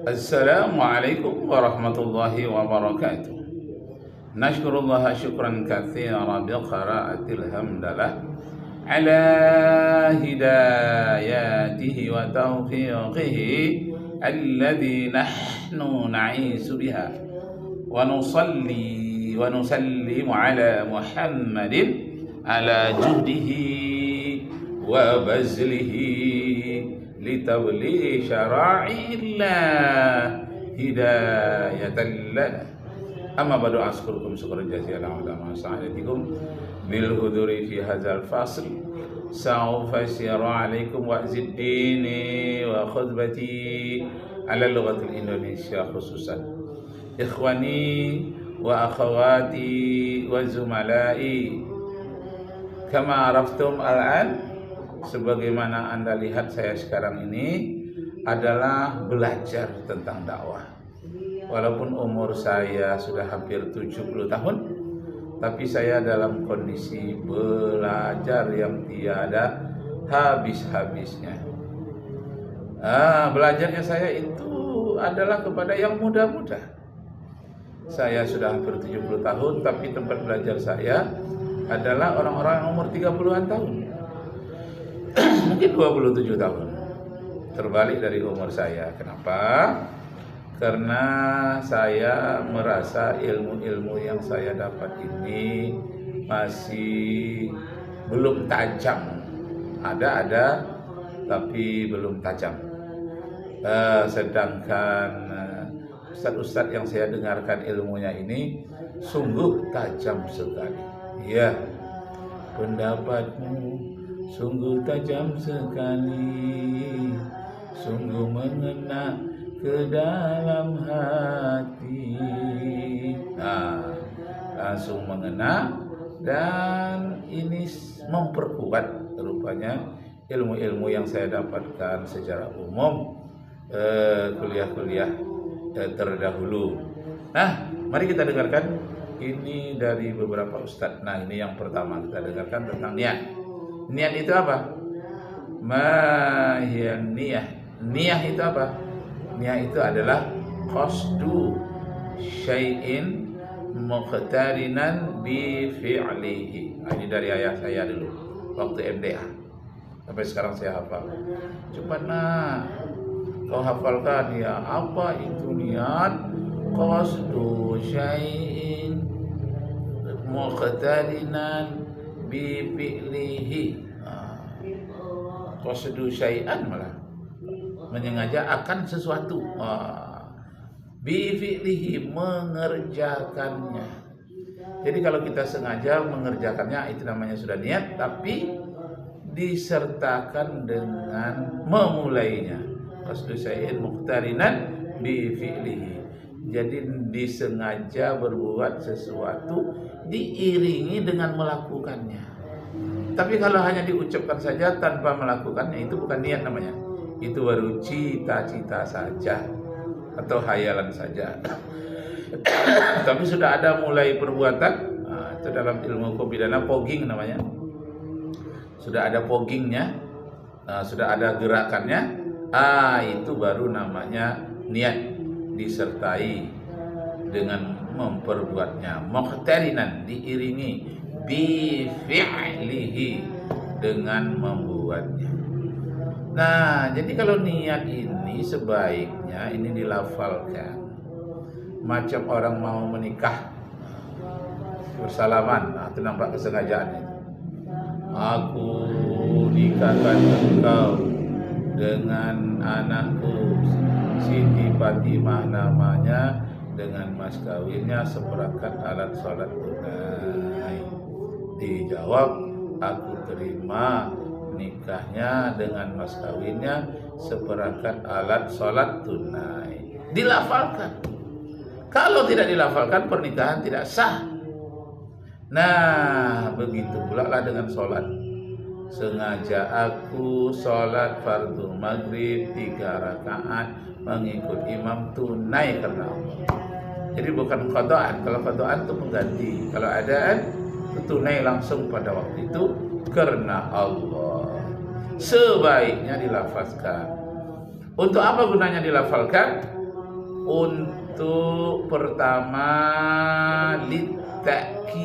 Assalamualaikum warahmatullahi wabarakatuh. Nashkurullah syukran katsira biqiraatil hamdalah ala hidayatihi wa taufiqihi alladhi nahnu na'isu biha wa nusalli wa nusallimu ala Muhammadin ala juhdihi wa bazlihi litablighi syara'illah hidayatan lana. Amma ba'du, askurukum syukran jazilan ala ma sa'alatikum bil huduri fi hadzal fasl. Sa'ufa syara 'alaikum wa'zid dini wa khutbati ala lughatil Indonesia khususan. Ikhwani wa akhawati wa zumalai, kama araftum al-an, sebagaimana Anda lihat saya sekarang ini adalah belajar tentang dakwah. Walaupun umur saya sudah hampir 70 tahun, tapi saya dalam kondisi belajar yang tiada habis-habisnya. Belajarnya saya itu adalah kepada yang muda-muda. Saya sudah hampir 70 tahun, tapi tempat belajar saya adalah orang-orang yang umur 30-an tahun. Mungkin 27 tahun. Terbalik dari umur saya. Kenapa? Karena saya merasa ilmu-ilmu yang saya dapat ini masih belum tajam. Ada, tapi belum tajam. Sedangkan ustadz-ustadz yang saya dengarkan ilmunya ini sungguh tajam sekali. Ya, pendapatmu sungguh tajam sekali, sungguh mengena ke dalam hati. Langsung mengena, dan ini memperkuat rupanya ilmu-ilmu yang saya dapatkan secara umum kuliah-kuliah terdahulu. Nah, mari kita dengarkan ini dari beberapa ustadz. Nah, ini yang pertama kita dengarkan tentang niat. Niat itu apa? Mahiyan niyah. Niyah itu apa? Niyah itu adalah qasdu syai'in muqtarinan bi fi'lihi. Ini dari ayah saya dulu waktu MDA. Sampai sekarang saya hafal. Cepat nak, kau hafalkan ya, apa itu niat? Qasdu syai'in muqtarinan bi fi'lihi. Qasdu syai'an malah menyengaja akan sesuatu. Bi fi'lihi, mengerjakannya. Jadi kalau kita sengaja mengerjakannya, itu namanya sudah niat, tapi disertakan dengan memulainya. Qasdu syai'in muqtarinan bi fi'lihi. Jadi disengaja berbuat sesuatu diiringi dengan melakukannya. Tapi kalau hanya diucapkan saja tanpa melakukannya, itu bukan niat namanya. Itu baru cita-cita saja atau hayalan saja. Tapi sudah ada mulai perbuatan, itu dalam ilmu hukum pidana pogging namanya. Sudah ada poggingnya, sudah ada gerakannya, itu baru namanya niat, disertai dengan memperbuatnya. Muqtarinan, diiringi, bi fi'lihi, dengan membuatnya. Nah, jadi kalau niat ini sebaiknya ini dilafalkan. Macam orang mau menikah, bersalaman, itu nampak kesengajaan itu. Aku nikahkan engkau dengan anakku Siti Fatimah namanya, dengan mas kawinnya seperangkat alat sholat tunai. Dijawab, aku terima nikahnya dengan mas kawinnya seperangkat alat sholat tunai. Dilafalkan. Kalau tidak dilafalkan, pernikahan tidak sah. Nah, begitu pula lah dengan sholat. Sengaja aku sholat fardu maghrib 3 rakaat mengikut imam tunai karena Allah. Jadi bukan qadaan. Kalau qadaan itu pengganti. Kalau adaan itu tunai langsung pada waktu itu karena Allah. Sebaiknya dilafazkan. Untuk apa gunanya dilafalkan? Untuk pertama litakid,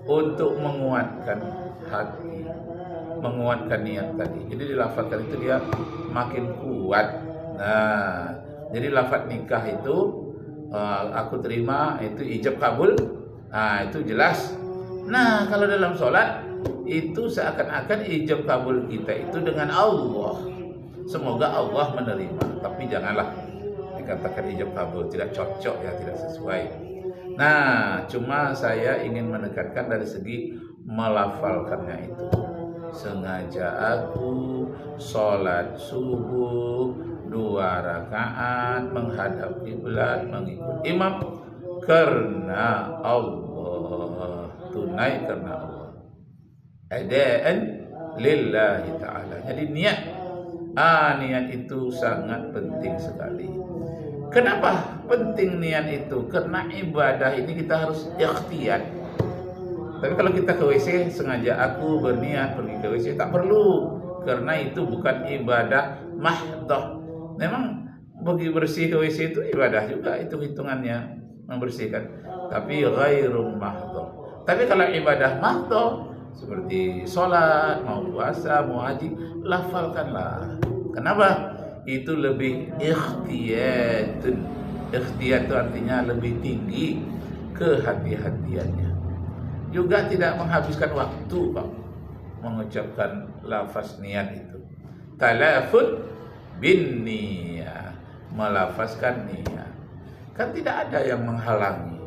untuk menguatkan hati, menguatkan niat tadi. Jadi dilafalkan itu dia makin kuat. Nah, jadi lafaz nikah itu aku terima, itu ijab kabul. Nah, itu jelas. Nah, kalau dalam sholat itu seakan-akan ijab kabul kita itu dengan Allah. Semoga Allah menerima. Tapi janganlah dikatakan ijab kabul, tidak cocok ya, tidak sesuai. Nah, cuma saya ingin menekankan dari segi melafalkannya itu. Sengaja aku sholat subuh 2 rakaat menghadap kiblat mengikut imam karena Allah, tunai karena Allah. Adaan lillahi ta'ala. Jadi niat itu sangat penting sekali. Kenapa penting niat itu? Karena ibadah ini kita harus ikhtiar. Tapi kalau kita ke WC sengaja aku berniat pergi ke WC, tak perlu, karena itu bukan ibadah mahdoh. Memang bagi bersih ke WC itu ibadah juga, itu hitungannya membersihkan, tapi ghairum mahdoh. Tapi kalau ibadah mahdoh seperti sholat, mau puasa, mau haji, lafalkanlah. Kenapa? Itu lebih ikhtiyat. Ikhtiyat itu artinya lebih tinggi kehati-hatiannya. Juga tidak menghabiskan waktu, Pak, mengucapkan lafaz niat itu. Talafut bin niyah, melafazkan niat. Kan tidak ada yang menghalangi.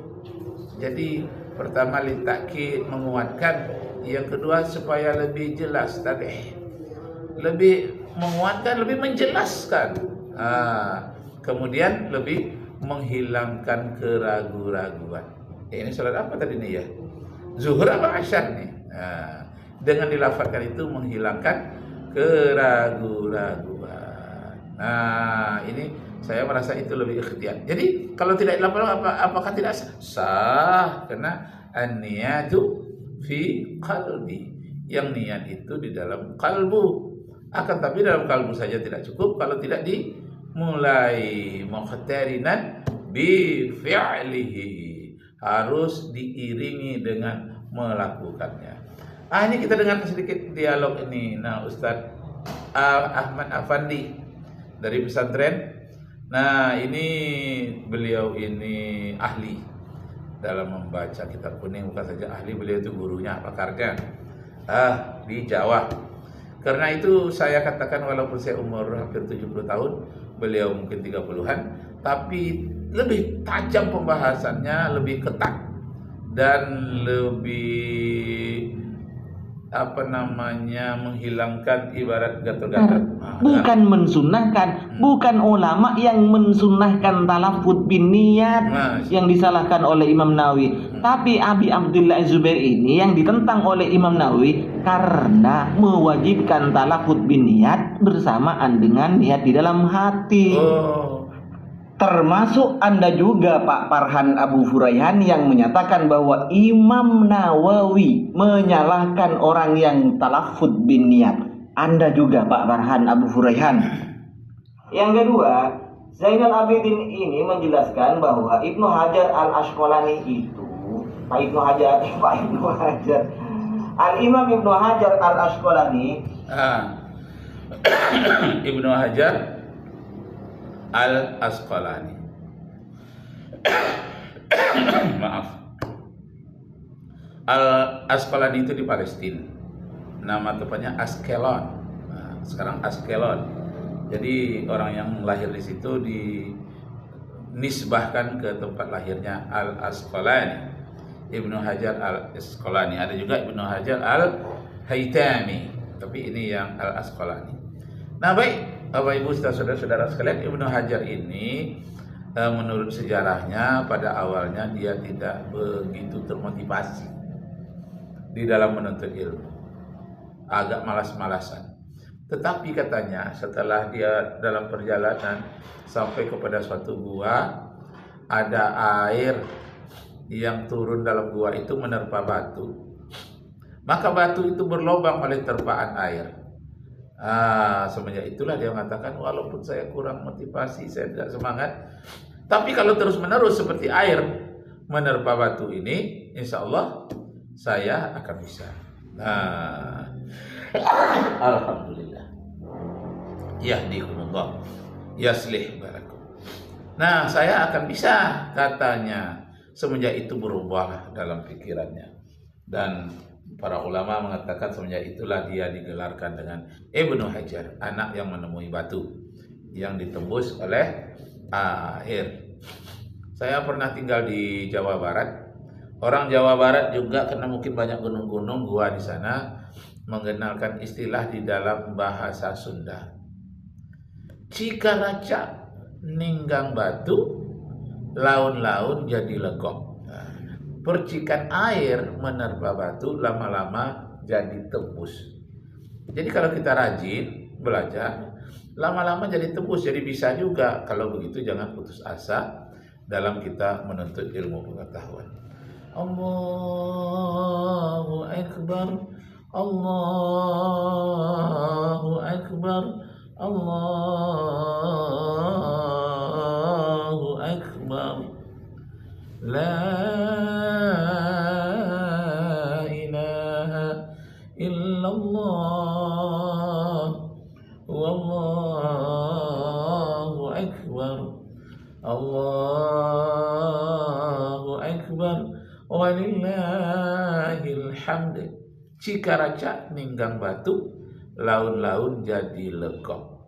Jadi pertama litakid, menguatkan. Yang kedua supaya lebih jelas tadi, lebih menguatkan, lebih menjelaskan. Kemudian lebih menghilangkan keraguan-raguan. Ini sholat apa tadi nih ya? Zuhur apa asyar nih? Dengan dilafalkan itu menghilangkan keraguan-raguan. Nah, ini saya merasa itu lebih ikhtiar. Jadi kalau tidak dilafalkan apakah tidak sah? Sah, karena an-niyatu fi qalbi, yang niat itu di dalam kalbu. Akan tapi dalam kalbu saja tidak cukup kalau tidak dimulai muqtarinan bi fi'lihi, harus diiringi dengan melakukannya. Ini kita dengar sedikit dialog ini. Nah, Ustadz Ahmad Afandi dari pesantren. Nah, ini beliau ini ahli dalam membaca kitab kuning, bukan saja ahli, beliau itu gurunya, pakarnya di Jawa. Karena itu saya katakan walaupun saya umur hampir 70 tahun, beliau mungkin 30-an, tapi lebih tajam pembahasannya, lebih ketat dan lebih menghilangkan ibarat gatal-gatal. Bukan mensunahkan, bukan ulama yang mensunahkan talafut bin niat yang disalahkan oleh Imam Nawawi, tapi Abi Abdullah Zubair ini yang ditentang oleh Imam Nawawi karena mewajibkan talafut bin niat bersamaan dengan niat di dalam hati. Termasuk Anda juga Pak Farhan Abu Furaihan yang menyatakan bahwa Imam Nawawi menyalahkan orang yang talafut bin niat. Anda juga Pak Farhan Abu Furaihan. Yang kedua, Zainal Abidin ini menjelaskan bahwa Ibnu Hajar al-Asqalani itu Al-Imam Ibnu Hajar al-Asqalani Ibnu Hajar Al-Asqalani. Maaf. Al-Asqalani itu di Palestina. Nama tepatnya Askelon. Nah, sekarang Askelon. Jadi orang yang lahir di situ dinisbahkan ke tempat lahirnya Al-Asqalani. Ibnu Hajar Al-Asqalani. Ada juga Ibnu Hajar Al-Haytami. Tapi ini yang Al-Asqalani. Nah, baik. Bapak Ibu saudara-saudara sekalian, Ibnu Hajar ini menurut sejarahnya pada awalnya dia tidak begitu termotivasi di dalam menuntut ilmu, agak malas-malasan. Tetapi katanya setelah dia dalam perjalanan sampai kepada suatu gua, ada air yang turun dalam gua itu menerpa batu, maka batu itu berlubang oleh terpaan air. Semenjak itulah dia mengatakan, walaupun saya kurang motivasi, saya tidak semangat, tapi kalau terus menerus seperti air menerpa batu ini, insya Allah saya akan bisa. Nah, alhamdulillah. Yahdikumullah, yaslih barakum. Nah, saya akan bisa, katanya. Semenjak itu berubah dalam pikirannya. Dan para ulama mengatakan semenjak itulah dia digelarkan dengan Ibnu Hajar, anak yang menemui batu yang ditembus oleh air. Saya pernah tinggal di Jawa Barat. Orang Jawa Barat juga, karena mungkin banyak gunung-gunung, gua di sana, mengenalkan istilah di dalam bahasa Sunda. Jika raca ninggang batu, laun-laun jadi legok. Percikan air menerpa batu, lama-lama jadi tebus. Jadi kalau kita rajin belajar, lama-lama jadi tebus, jadi bisa juga. Kalau begitu jangan putus asa dalam kita menuntut ilmu pengetahuan. Allahu Akbar, Allahu Akbar, Allahu Akbar. La ilaha illallah, wallahu akbar, Allahu akbar, walillahil hamd. Jika raca ninggang batu, laun-laun jadi legok.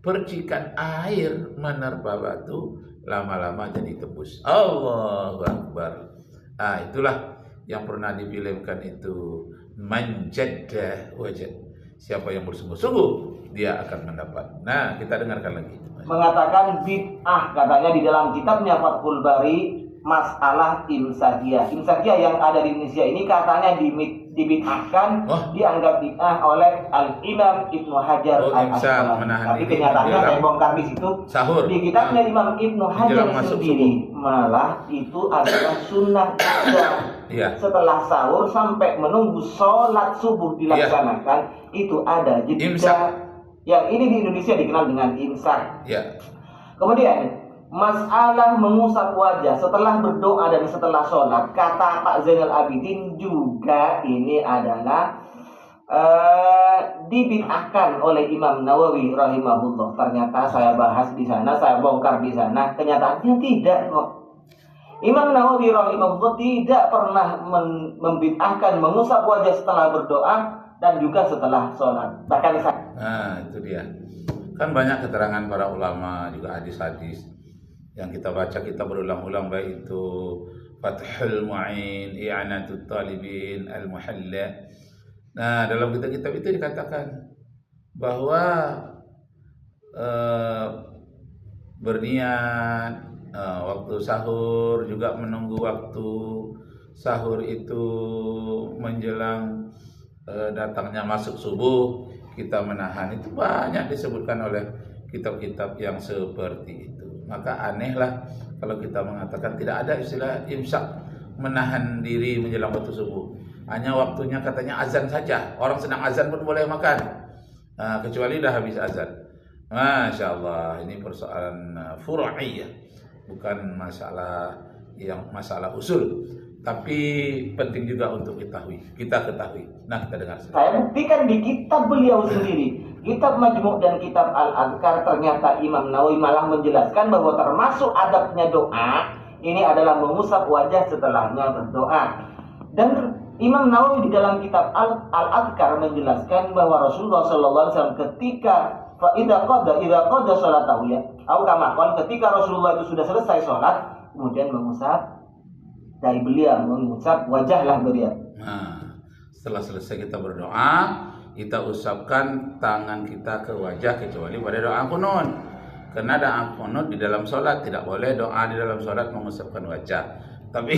Percikan air menerpa batu, lama-lama jadi tebus. Allahu Akbar. Itulah yang pernah difilmkan itu, manjadda wajad. Siapa yang bersungguh-sungguh, dia akan mendapat. Nah, kita dengarkan lagi. Mengatakan bid'ah, katanya di dalam kitabnya Fathul Bari, masalah imsakiyah. Imsakiyah yang ada di Indonesia ini katanya dibid'ahkan, dianggap bid'ah oleh Al-Imam Ibnu Hajar Al-Asqalani. Tapi kenyataannya saya bongkar di situ. Sahur. Di kitabnya Imam Ibnu Hajar sendiri malah itu adalah sunnah setelah sahur sampai menunggu sholat subuh dilaksanakan, itu ada jeda. Yang ini di Indonesia dikenal dengan imsak. Kemudian masalah mengusap wajah setelah berdoa dan setelah sholat, kata Pak Zainal Abidin juga ini adalah dibid'ahkan oleh Imam Nawawi rahimahullah. Ternyata saya bahas di sana, saya bongkar di sana, kenyataannya tidak kok. Imam Nawawi rahimahullah tidak pernah membid'ahkan mengusap wajah setelah berdoa dan juga setelah sholat. Bahkan itu dia. Kan banyak keterangan para ulama, juga hadis-hadis yang kita baca, kita berulang-ulang, baik itu Fathul Mu'in, I'anatut Talibin, Al-Muhalla. Nah, dalam kitab-kitab itu dikatakan bahwa berniat waktu sahur, juga menunggu waktu sahur itu menjelang datangnya masuk subuh, kita menahan, itu banyak disebutkan oleh kitab-kitab yang seperti itu. Maka anehlah kalau kita mengatakan tidak ada istilah imsak, menahan diri menjelang waktu subuh. Hanya waktunya katanya azan saja. Orang sedang azan pun boleh makan, kecuali dah habis azan. Masya Allah, ini persoalan furu'iyah, bukan masalah usul. Tapi penting juga untuk kita ketahui. Nah, kita dengar. Saya buktikan di kitab beliau sendiri, kitab Majmu' dan kitab Al-Adhkar, ternyata Imam Nawawi malah menjelaskan bahwa termasuk adabnya doa ini adalah mengusap wajah setelahnya berdoa. Dan Imam Nawawi di dalam kitab Al-Adhkar menjelaskan bahwa Rasulullah SAW ketika idza qada sholatahu ketika Rasulullah itu sudah selesai sholat, kemudian mengusap dari beliau, mengusap wajahlah beliau. Nah, setelah selesai kita berdoa, kita usapkan tangan kita ke wajah, kecuali pada doa qunut. Karena doa qunut di dalam sholat, tidak boleh doa di dalam sholat mengusapkan wajah. Tapi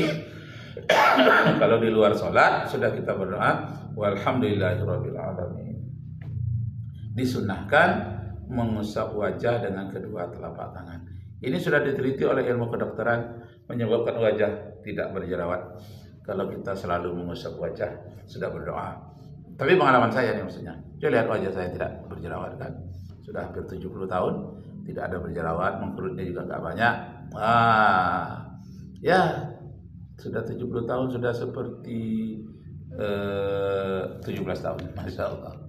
kalau di luar sholat sudah kita berdoa, walhamdulillahirabbil alamin, disunnahkan mengusap wajah dengan kedua telapak tangan. Ini sudah diteliti oleh ilmu kedokteran, menyebabkan wajah tidak berjerawat kalau kita selalu mengusap wajah sudah berdoa. Tapi pengalaman saya nih maksudnya. Coba lihat wajah saya tidak berjerawat kan. Sudah hampir 70 tahun tidak ada berjerawat, mengkerutnya juga nggak banyak. Ya sudah 70 tahun sudah seperti 17 tahun, Masya Allah.